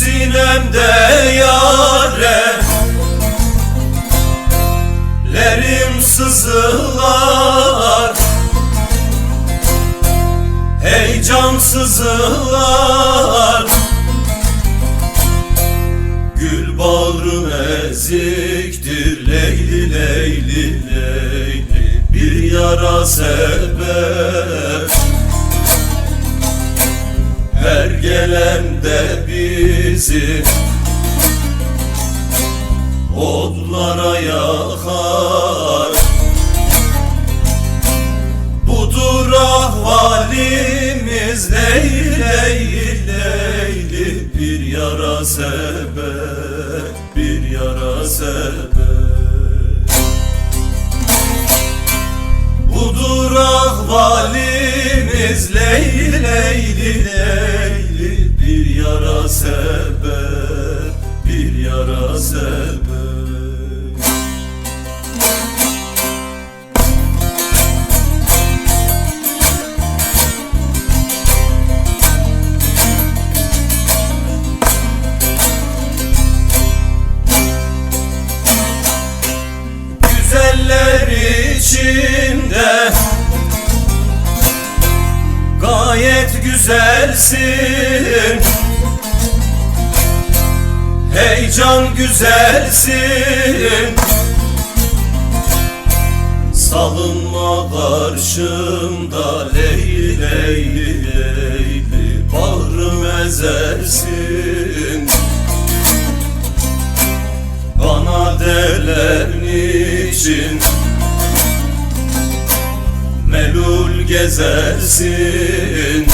sinemde yarelerim sızılar, heyecan sızılar. Gül bağrım eziktir Leyli Leyli Leyli, bir yara sebep. Her gelende bizi odlara yakar. Budur ahvalimiz Leyli Leyli Leyli, bir yara sebep, bir yara sebep. Budur ahvalimiz Leyli Leyli Leyli, bir yara sebep, bir yara sebep. Güzeller içinde gayet güzelsin, heyecan güzelsin. Salınma karşımda Leyli Leyli Leyli, bağrım ezersin. Bana derler niçin melul gezersin.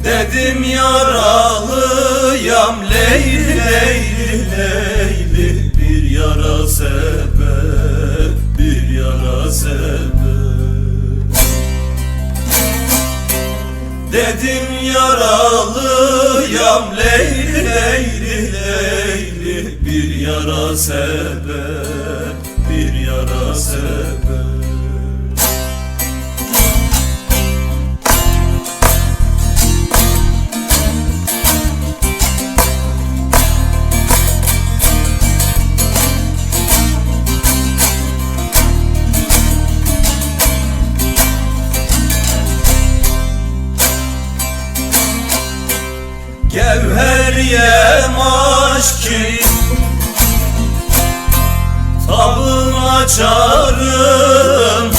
Dedim yaralıyam Leyli Leyli Leyli, bir yara sebep, bir yara sebep. Dedim yaralıyam Leyli Leyli Leyli, bir yara sebep, bir yara sebep. Gevher yemaş ki tabın açarım,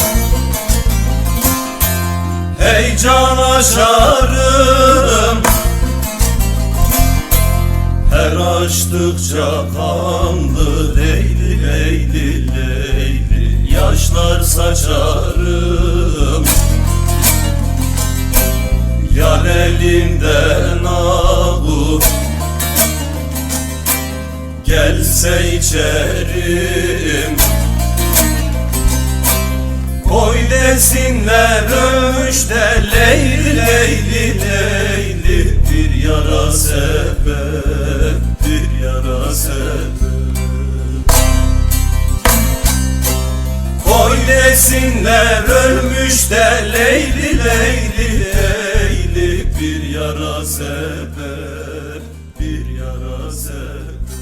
heyecan aşarım. Her açtıkça kanlı Leyli Leyli Leyli, yaşlar saçarım. Yar elinden alıp gelse içerim. Koy desinler ölmüşte Leyli Leyli Leyli, bir yara sebep, bir yara sebep. Koy desinler ölmüşte Leyli Leyli Leyli, bir yara sebep, bir yara sebep.